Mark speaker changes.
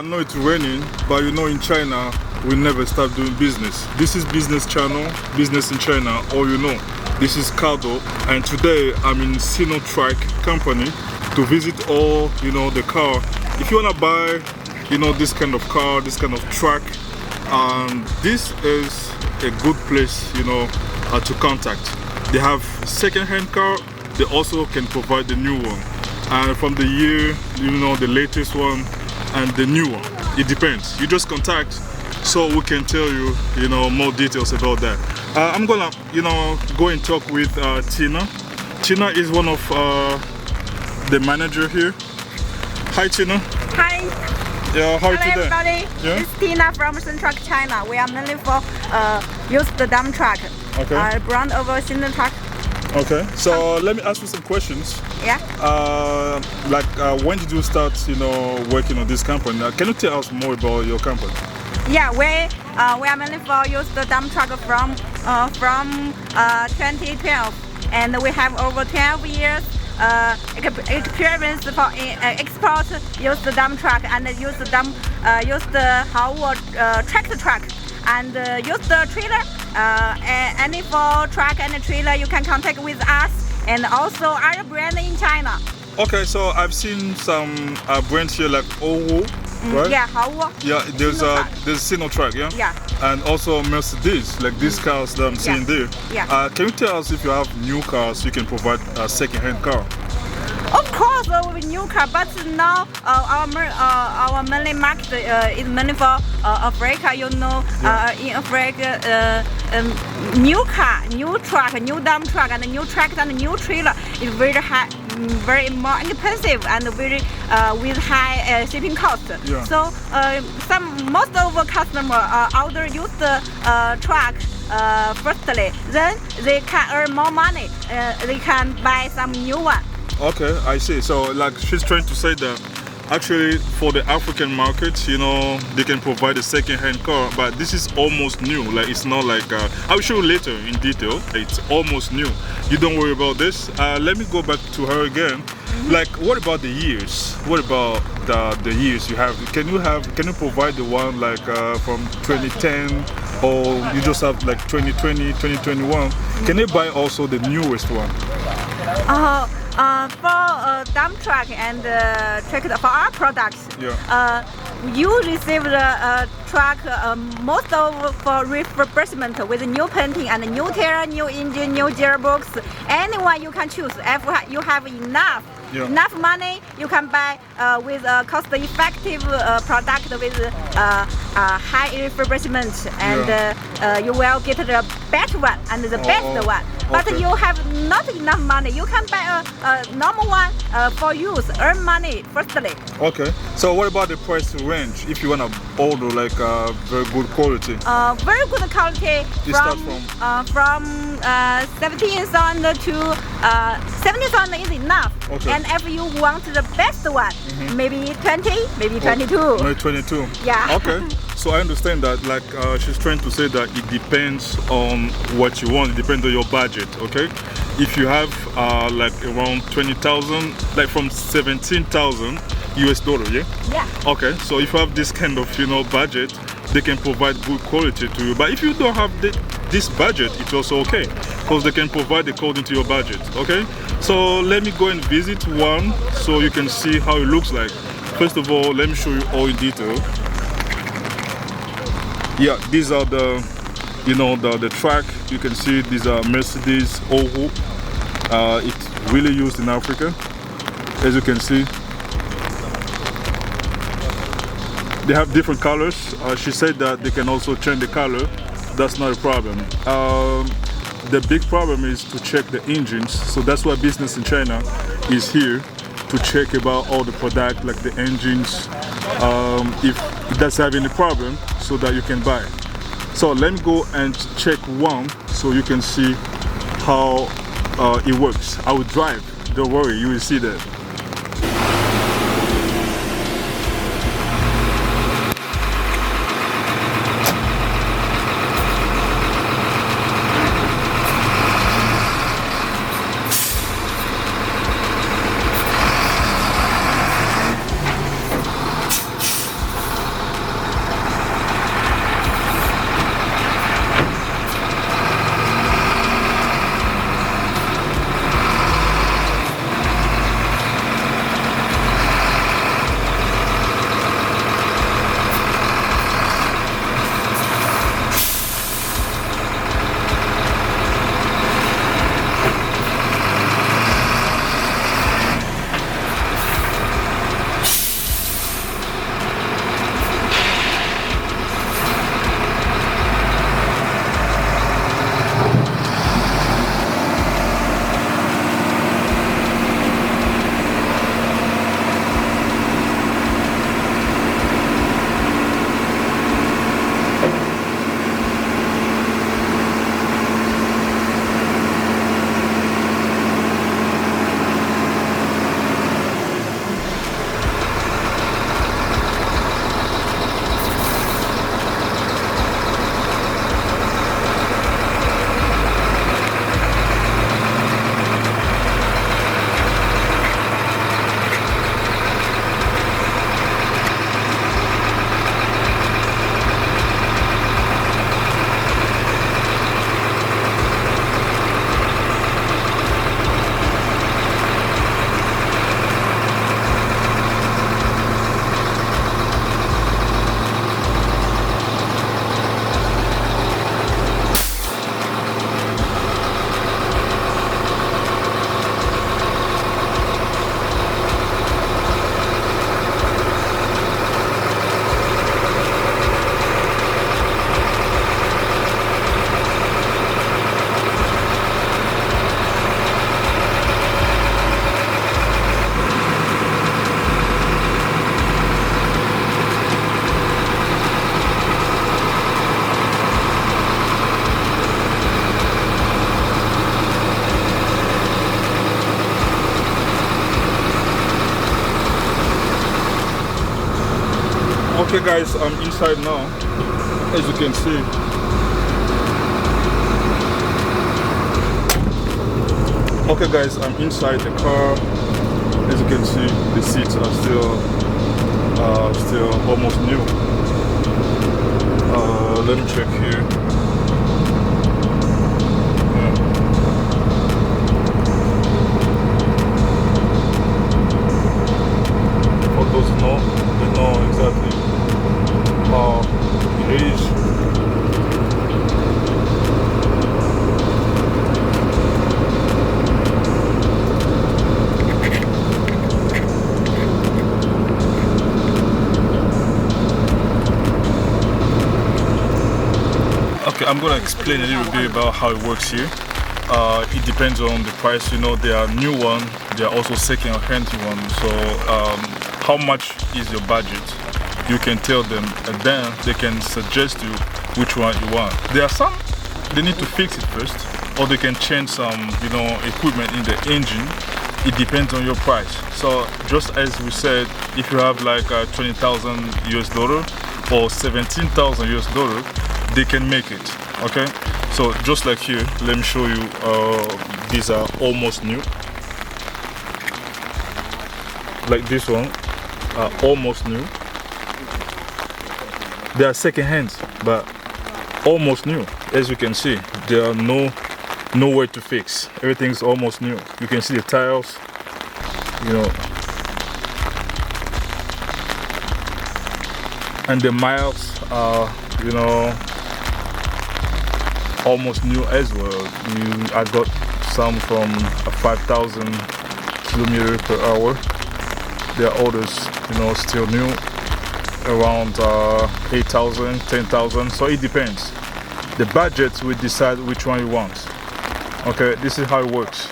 Speaker 1: know it's raining, but you know in China, we never stop doing business. This is business channel, business in China, or you know. This is Cardo, and today I'm in Sinotruck company to visit all, you know, the car. If you wanna buy, you know, this kind of car, this kind of truck, this is a good place, you know, to contact. They have second-hand car. They also can provide the new one, and from the year, you know, the latest one and the new one. It depends. You just contact, so we can tell you, you know, more details about that. I'm gonna, you know, go and talk with Tina. Tina is one of the manager here. Hi, Tina.
Speaker 2: Hi.
Speaker 1: Yeah, how are you today?
Speaker 2: Everybody.
Speaker 1: Yeah?
Speaker 2: It's Tina from Sinotruck, China. We are mainly for used dump truck.
Speaker 1: Okay.
Speaker 2: Brand over Sinotruck.
Speaker 1: Okay. So let me ask you some questions.
Speaker 2: Yeah.
Speaker 1: When did you start, you know, working on this company? Can you tell us more about your company?
Speaker 2: Yeah, we are mainly for used dump truck from 2012, and we have over 12 years experience for export used dump truck and used Howo tractor truck and used trailer. Any for truck and trailer, you can contact with us, and also other brand in China.
Speaker 1: Okay, so I've seen some brands here like Howo. Right?
Speaker 2: Yeah, Howo.
Speaker 1: Yeah, there's Sinotruck, yeah?
Speaker 2: Yeah.
Speaker 1: And also Mercedes, like these cars that I'm seeing there.
Speaker 2: Yeah.
Speaker 1: Can you tell us if you have new cars, you can provide a second-hand car?
Speaker 2: Of course, with new car, but now our mainly market is mainly for Africa. You know, in Africa, new car, new truck, new dump truck, and new tractor and new trailer is very high, very more expensive and very with high shipping cost.
Speaker 1: Yeah.
Speaker 2: So most of our customers order used truck firstly, then they can earn more money. They can buy some new one.
Speaker 1: Okay, I see. So like she's trying to say that actually for the African market, you know, they can provide a second-hand car, but this is almost new. Like it's not like I'll show you later in detail. It's almost new. You don't worry about this. Let me go back to her again. Like, what about the years? What about the years you have? Can you provide the one like from 2010, or you just have like 2020, 2021? Can they buy also the newest one?
Speaker 2: For dump truck and tractor, for our products, you receive the truck most of for refurbishment with new painting and new tire, new engine, new gearbox. Anyone you can choose. If you have enough money, you can buy with a cost-effective product with high refurbishment, and you will get the better one and the best one. But you have not enough money, you can buy a normal one for use, earn money firstly. Okay,
Speaker 1: so what about the price range if you want to order like very good quality?
Speaker 2: Very good quality from 17,000 to 17,000 is enough.
Speaker 1: Okay.
Speaker 2: And if you want the best one, maybe 20, maybe 22.
Speaker 1: Maybe 22.
Speaker 2: Yeah.
Speaker 1: Okay. So I understand that, like she's trying to say that it depends on what you want. It depends on your budget. Okay. If you have like around 20,000, like from 17,000 US dollar, yeah.
Speaker 2: Yeah.
Speaker 1: Okay. So if you have this kind of, you know, budget, they can provide good quality to you. But if you don't have this budget, it's also okay, because they can provide according to your budget. Okay. So let me go and visit one so you can see how it looks like. First of all, let me show you all in detail. Yeah, these are the, you know, the truck. You can see these are Mercedes Howo. It's really used in Africa, as you can see. They have different colors. She said that they can also change the color. That's not a problem. The big problem is to check the engines. So that's why business in China is here, to check about all the product, like the engines, if it does have any problem, so that you can buy. So let me go and check one so you can see how it works. I will drive, don't worry, you will see that. Okay guys, I'm inside now, as you can see. Okay guys, I'm inside the car. As you can see, the seats are still almost new. Let me check here. For those who know, they know exactly how it is. Okay, I'm gonna explain a little bit about how it works here. It depends on the price. You know, there are new ones, there are also second-hand ones. So how much is your budget? You can tell them, and then they can suggest you which one you want. There are some, they need to fix it first, or they can change some, you know, equipment in the engine. It depends on your price. So just as we said, if you have like $20,000 US or $17,000 US, they can make it. Okay, so just like here, let me show you. These are almost new. Like this one, almost new. They are second hand, but almost new. As you can see, there are nowhere to fix. Everything's almost new. You can see the tires, you know, and the miles are, you know, almost new as well. I got some from 5,000 kilometers per hour. There are others, you know, still new, around 8,000, 10,000. So it depends. The budget will decide which one you want. Okay, this is how it works.